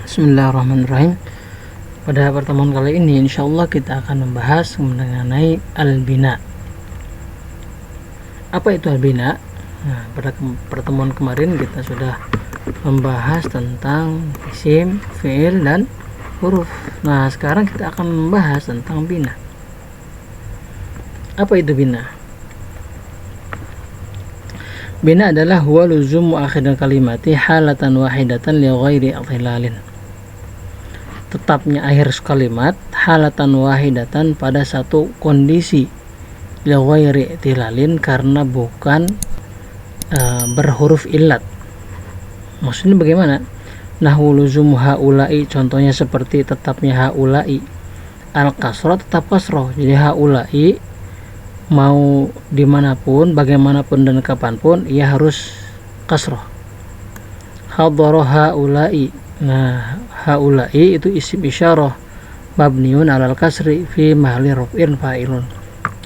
Bismillahirrahmanirrahim. Pada pertemuan kali ini insyaallah kita akan membahas mengenai al-bina. Apa itu al-bina? Nah, pada pertemuan kemarin kita sudah membahas tentang isim, fi'il, dan huruf. Nah, sekarang kita akan membahas tentang bina. Apa itu bina? Bina adalah huwa luzumu akhiril kalimati halatan wahidatan li ghairi i'tilalin. Tetapnya akhir kalimat halatan wahidatan pada satu kondisi li ghairi i'tilalin, karena bukan berhuruf illat. Maksudnya bagaimana? Nahwu luzumu haula'i, contohnya seperti tetapnya haula'i. Al-kasrah tetap kasroh, jadi haula'i mau dimanapun, bagaimanapun dan kapanpun ia harus kasroh. Hadara haula'i, nah haula'i itu isim isyarah mabniun alal kasri fi mahalli raf'in fa'ilun.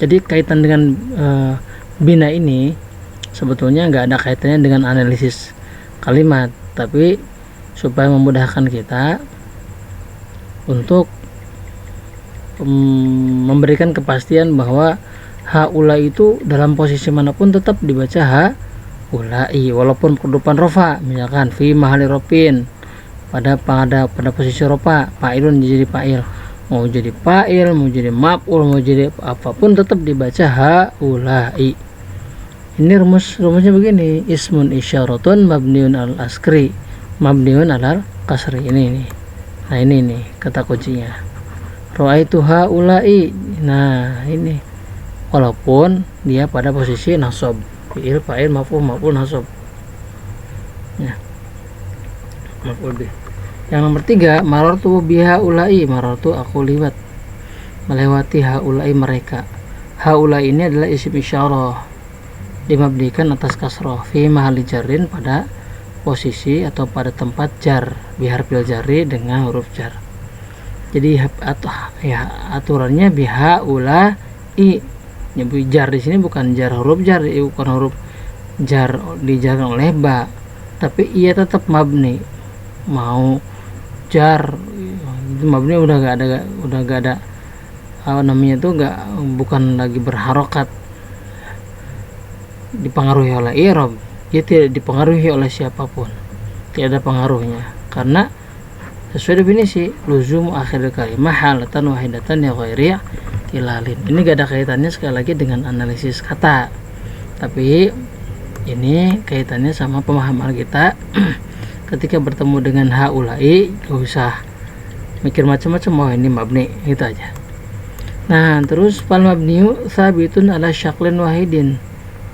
Jadi kaitan dengan bina ini sebetulnya nggak ada kaitannya dengan analisis kalimat, tapi supaya memudahkan kita untuk memberikan kepastian bahwa haula itu dalam posisi manapun tetap dibaca haulai, walaupun kedudukan rofa, misalkan fi mahali rofin, pada posisi rofa, fa'ilun jadi fa'il, mau jadi fa'il, mau jadi maf'ul, mau jadi apapun tetap dibaca haulai. Ini rumusnya begini: ismun isyaratun mabniun al askri mabniun alal kasri. Ini nah ini nih kata kuncinya, ra'aitu haulai. Nah ini walaupun dia pada posisi nasab, fi'il, fa'il, maf'ul, nasab. Ya. Maf'ul bih. Yang nomor 3, marartu biha ulai, marartu aku lewat, melewati haulai mereka. Haulai ini adalah isim isyarah dimabdikan atas kasrah fi mahalli jarrin, pada posisi atau pada tempat jar biharfil jarri dengan huruf jar. Jadi aturannya biha ulai. Jar di sini bukan jar huruf jar, bukan huruf jar dijarkan oleh ba, tapi ia tetap mabni. Mau jar itu mabni udah gak ada apa namanya itu, bukan lagi berharokat, dipengaruhi oleh i'rab. Dia tidak dipengaruhi oleh siapapun, tidak ada pengaruhnya, karena sesuai definisi luzum akhir kalimah halatan wahidatan ya ghairi ilalin. Ini gak ada kaitannya sekali lagi dengan analisis kata, tapi ini kaitannya sama pemahaman kita ketika bertemu dengan haulai. Gak usah mikir macam-macam, oh ini mabni, gitu aja. Nah terus fal mabniu sabitun ala syaklin wahidin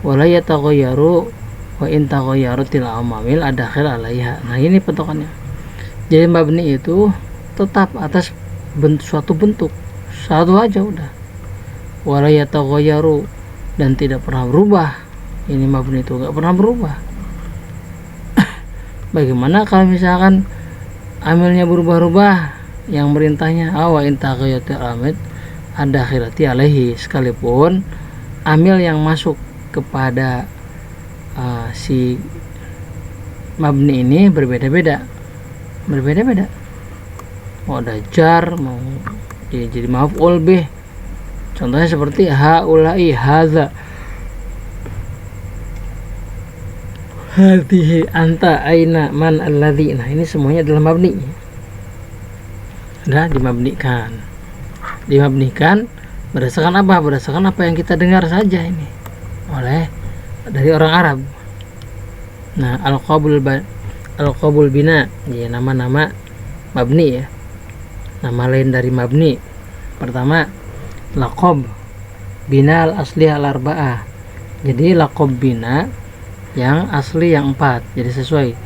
wala yataghayyaru wa in taghayyarutil amamil adakhil alaiha. Nah ini patokannya. Jadi mabni itu tetap atas suatu bentuk, satu aja udah. Wala yataghayyaru, dan tidak pernah berubah. Ini mabni itu gak pernah berubah. Bagaimana kalau misalkan amilnya berubah-ubah, yang merintahnya awa intaghayyati amid ada akhirati alaihi, sekalipun amil yang masuk kepada si mabni ini berbeda-beda. Mau ada jar, mau jadi maf'ul bih. Contohnya seperti haulai, hadza, hadhihi, anta, aina, man, alladhi. Nah ini semuanya adalah mabni. Sudah dimabnikan berdasarkan apa? Berdasarkan apa yang kita dengar saja ini dari orang Arab. Nah al-qabul bina, ya nama-nama mabni ya, nama lain dari mabni. Pertama laqab bina al asli al arba'ah, jadi laqab bina yang asli yang 4, jadi sesuai.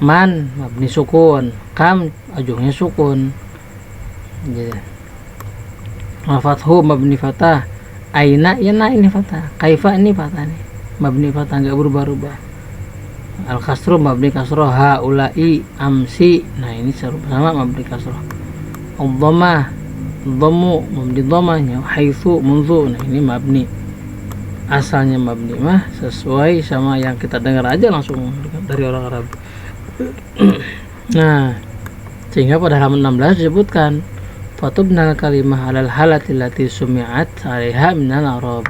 Man mabni sukun, kam ujungnya sukun, jadi fathu mabni fatah, aina ya na ini fatah, kaifa ini fatah nih, mabni fatah nggak berubah-ubah. Al kasru mabni kasroh, haulai, amsi, nah ini sama mabni kasroh. Al-dhammah, dhammu mabni dhammahnya, haitsu, munzu, nah ini mabni. Asalnya mabni mah sesuai sama yang kita dengar aja langsung dari orang Arab. Nah Sehingga pada halaman 16 disebutkan fatubnal kalimah alal halati lati sumi'at 'alaiha minal i'rab.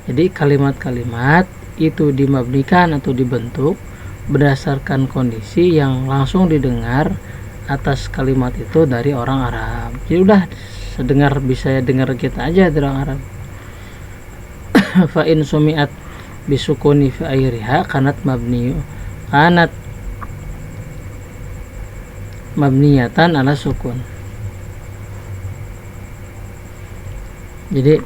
Jadi kalimat-kalimat itu dimabnikan atau dibentuk berdasarkan kondisi yang langsung didengar atas kalimat itu dari orang Arab. Jadi udah sedengar bisa dengar kita aja dari orang Arab. Fa in sumi'at bisukuni fi akhiriha kanat mabniyatan ala sukun. Jadi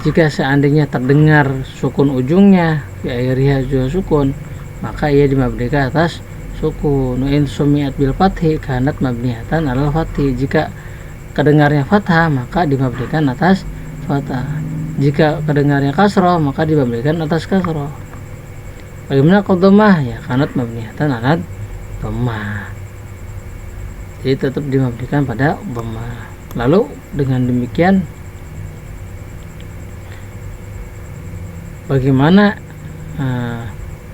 jika seandainya terdengar sukun ujungnya fi akhiriha juga sukun, maka ia dimabnikan atas sukun. In sumi'at bil fathi kanat mabniyatan ala fathi. Jika kedengarnya fathah maka dimabnikan atas fathah. Jika kedengarnya kasroh maka dimabnikan atas kasroh. Bagaimana kalau dhammah? Ya kanat mabniyatan ala dhammah. Jadi tetap dimabnikan pada dhammah. Lalu dengan demikian bagaimana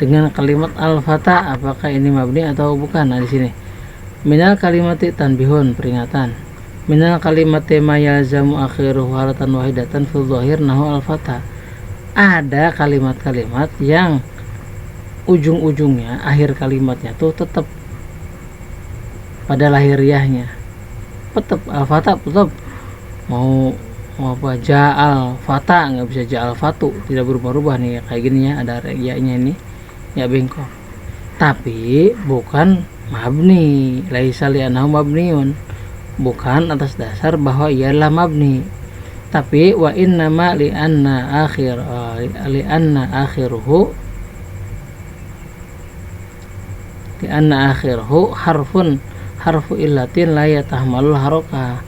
dengan kalimat al-fatah, apakah ini mabni atau bukan? Nah di sini minal kalimati tanbihun, peringatan. Minal kalimati ma yalzamu akhiruhu halatan wahidatan fil dhahir nahu al-fatah. Ada kalimat-kalimat yang ujung-ujungnya, akhir kalimatnya tuh tetap pada lahiriahnya, tetap al-fatah, tetap mau apa ja'al fata, nggak bisa ja'al fatu, tidak berubah-ubah nih kayak gini ya, ada ya-nya ini ya bengkok, tapi bukan mabni, laisa li'annahu mabniun, bukan atas dasar bahwa ialah mabni, tapi wa innama li'anna akhiruhu harfu illatin la yatahmalul harokah.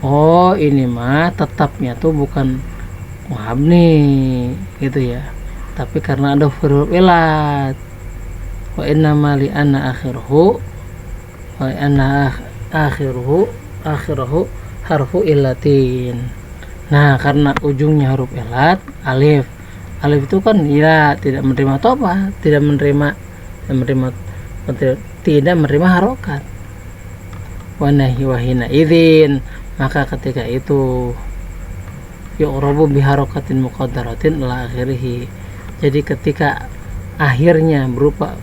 Oh ini mah tetapnya tuh bukan mabni gitu ya, tapi karena ada huruf ilat. Wa innama li anna akhiruhu harfu illatin. Nah karena ujungnya huruf ilat, alif itu kan ya tidak menerima topa, tidak menerima harokat. Wa nahi wa hina idzin, maka ketika itu yu'rabu biharokatin muqaddaratin ila akhirih. Jadi ketika akhirnya berupa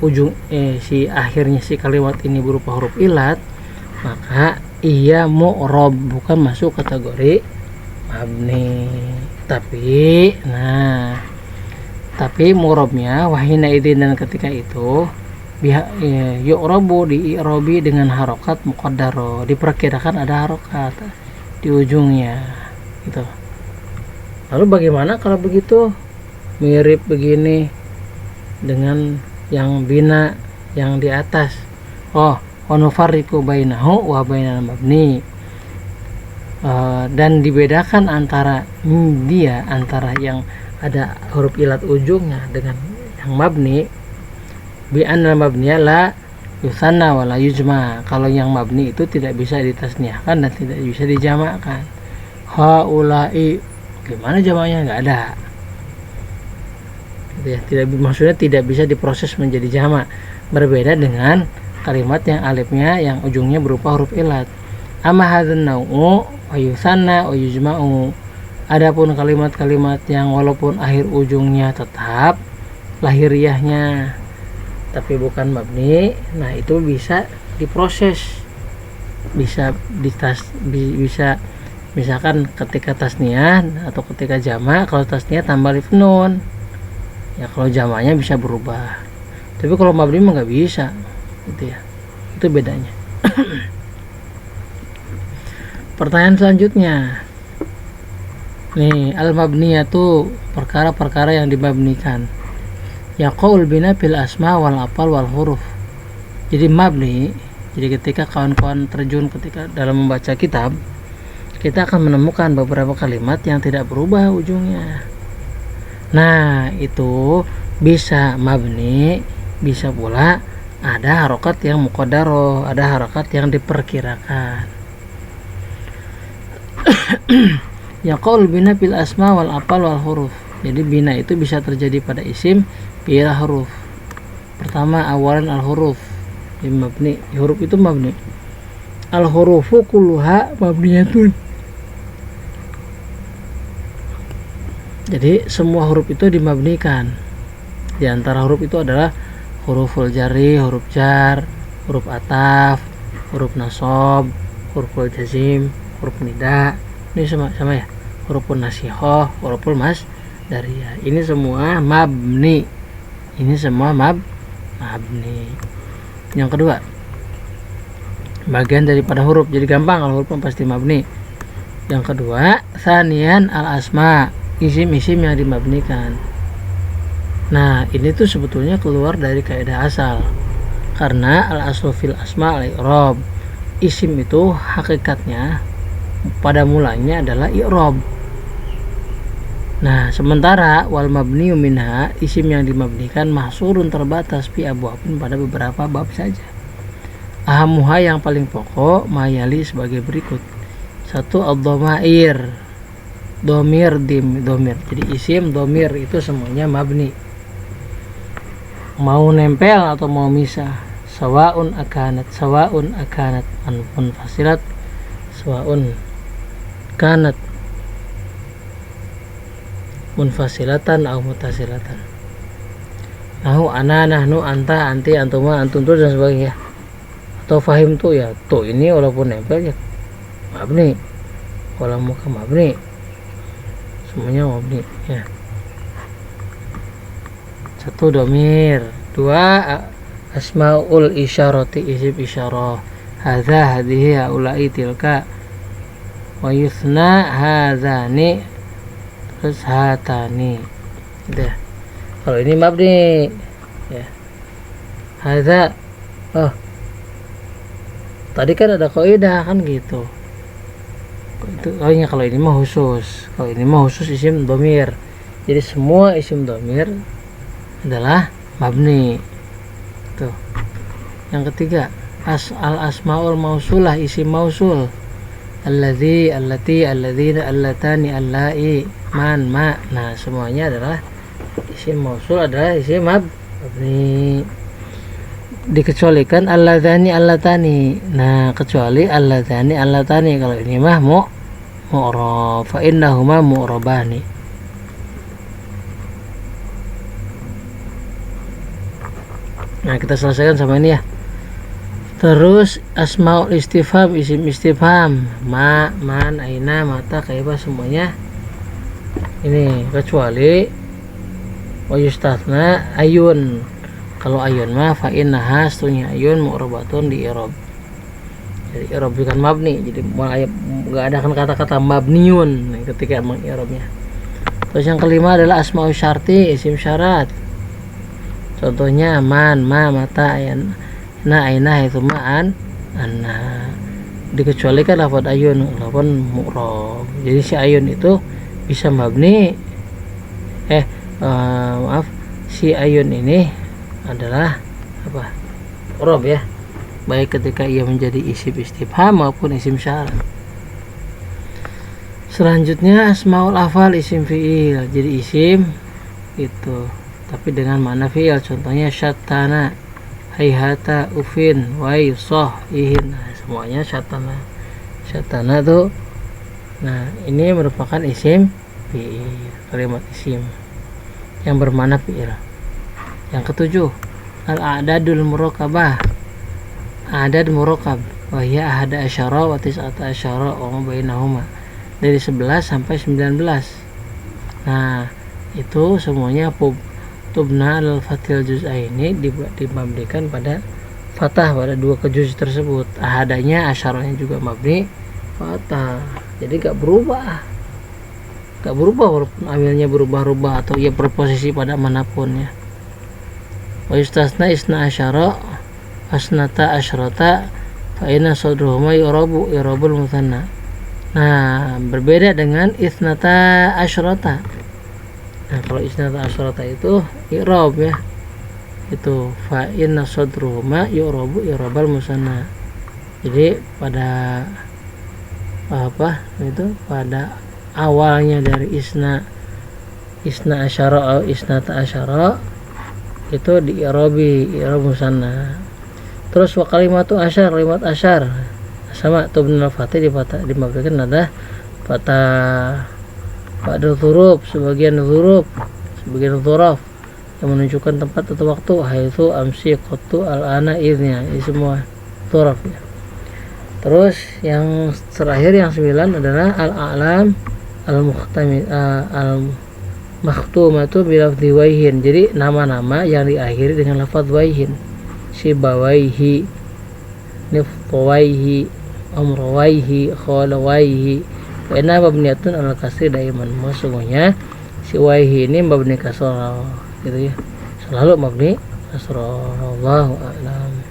akhirnya si kalimat ini berupa huruf ilat, maka ia mu'rab, bukan masuk kategori mabni. Tapi mu'rabnya wahina idzin, dan ketika itu yu'rabu di'irabi dengan harokat muqaddaro, diperkirakan ada harokat di ujungnya gitu. Lalu bagaimana kalau begitu mirip begini dengan yang bina yang di atas? Oh, nufarriqu bainahu wa bainal mabni, dan dibedakan antara yang ada huruf ilat ujungnya dengan yang mabni. Bi anna mabniya la yusanna wa la yujma. Kalau yang mabni itu tidak bisa ditasniahkan dan tidak bisa dijamakkan. Haulai, gimana jamaknya? Nggak ada. Maksudnya tidak bisa diproses menjadi jamak. Berbeda dengan kalimat yang alifnya yang ujungnya berupa huruf ilat. Amma hadzal nau'u wa yusanna wa yujma'u. Adapun kalimat-kalimat yang walaupun akhir ujungnya tetap lahiriahnya tapi bukan mabni, nah itu bisa diproses, bisa misalkan ketika tasniah atau ketika jamak. Kalau tasniah tambah alif nun ya, kalau jamaknya bisa berubah, tapi kalau mabni mah nggak bisa gitu ya, itu bedanya. Pertanyaan selanjutnya nih, al mabniyatu, perkara-perkara yang dimabnikan. Ya qaul bina fil asma wal apal wal huruf. Jadi mabni, jadi ketika kawan-kawan terjun ketika dalam membaca kitab, kita akan menemukan beberapa kalimat yang tidak berubah ujungnya. Nah itu bisa mabni, bisa pula ada harokat yang muqaddaroh, ada harokat yang diperkirakan. Ya qaul bina fil asma wal apal wal huruf. Jadi bina itu bisa terjadi pada isim bila huruf. Pertama awalan al huruf, mabni, huruf itu mabni. al hurufu kulluha mabniyatun. Jadi semua huruf itu dimabnikan. Di antara huruf itu adalah huruful jari, huruf jar, huruf ataf, huruf nasab, huruful jazim, huruf nida. Ini sama ya. Huruful nasihoh, huruful masdariyah. Ini semua mabni. Ini semua mabni. Yang kedua, bagian daripada huruf. Jadi gampang kalau huruf pasti mabni. Yang kedua, tsaniyan al asma, isim-isim yang dimabnikan. Nah, ini tuh sebetulnya keluar dari kaidah asal. Karena al-aslu fil asma al-i'rab. Isim itu hakikatnya pada mulanya adalah i'rab. Nah, sementara wal mabniyu minha, isim yang dimabnikan mahsurun terbatas fi abwabin pada beberapa bab saja. Ahamuha yang paling pokok mayali sebagai berikut. 1. Ad-dhamair. Domir, domir. Jadi isim domir itu semuanya mabni. Mau nempel atau mau misah, sawaun akanat munfasilat, sawaun kanat munfasilatan atau mutasilatan. Nahu ana, nahnu, anta, anti, antuma, antum dan sebagainya. Atau fahim tuh ya, tuh ini walaupun nempel ya mabni, kalau muka mabni, semuanya mabni ya. 1. domir. 2. asmaul isyarati, isim isyarah. Hadza, hadhihi, haula'i, tilka. Wa yuthna hadzani, terus hatani. Udah. Kalau ini mabni ya. Hadza, oh tadi kan ada kaidah kan gitu. Itu kalau ini mah khusus. Kalau ini mah khusus isim domir. Jadi semua isim domir adalah mabni. Tuh. Yang ketiga, al asmaul mausulah, isim mausul. Alladzi, allati, alladzina, allatani, allai, man, ma. Nah, semuanya adalah isim mausul, adalah isim mabni. Dikecualikan alladzani, allatani. Nah, kecuali alladzani, allatani. Kalau ini mah mu'rab, fa innahuma mu'rabani. Nah, kita selesaikan sama ini ya. Terus asmaul istifham, isim istifham, ma, man, aina, mata, kaifa, semuanya ini kecuali wa yustatsna ayun. Kalau ayun mah fa innaha, setunya ayun mu'rabatun di i'rab. Jadi i'rab bukan mabni. Jadi enggak ada kan kata-kata mabniun ketika meng'irabnya. Terus yang kelima adalah asmaul syarti, isim syarat. Contohnya man, ma, mata, ayan, na, aina, itu ma'an, anna. Dikecualikan lafaz ayun, lafaz mu'rab. Jadi si ayun itu bisa mabni. Maaf, si ayun ini adalah apa? Mu'rab ya. Baik ketika ia menjadi isim istifham maupun isim syarat. Selanjutnya asmaul afal, isim fi'il. Jadi isim itu tapi dengan makna fi'il. Contohnya syatana, hayhata, ufin, waisoh, ihin. Nah, semuanya syatana tuh. Nah, ini merupakan isim fi'il, kalimat isim yang bermakna fi'il. Yang ketujuh, al-a'dadul murakkabah, adad murakkab, wa hiya ahada asyara wa tis'ata asyara wa bainahuma, dari 11 sampai 19. Nah, itu semuanya tubna al-fatil juz'aini, dimabnikan pada fathah pada dua kejuz tersebut. Ahadanya, asyaranya juga mabni fathah. Jadi gak berubah walaupun amilnya berubah-ubah atau ia berposisi pada manapun ya. Wa yustasna isna asyara asnata asyrata fa inna sadruhuma yurabul muthanna. Nah, berbeda dengan isnata asyrata. Nah, kalau isnata asyrata itu i'rab ya. Itu fa inna sadruhuma yurabul musanna. Jadi pada itu pada awalnya dari isna asyara atau isnata asyara itu di i'rab musanna. Terus wa kalimatu asyar, kalimat asyar. sama tubnal fatih dimabdakan ada fatah pada huruf sebagian huruf yang menunjukkan tempat atau waktu, haitsu amsi qattu al-ana idnya, ini semua huruf ya. Terus yang terakhir yang 9 adalah al-a'lam al-makhtumatu bilafdhi waihin. Jadi nama-nama yang diakhiri dengan lafaz waihin, sibawaihi, niftawaihi, amrawaihi, khalawaihi, karena mabniyatun al kasri daiman. Sesungguhnya si waihi ini mabni kasrah gitu ya, selalu mabni kasrah. Wallahu a'lam.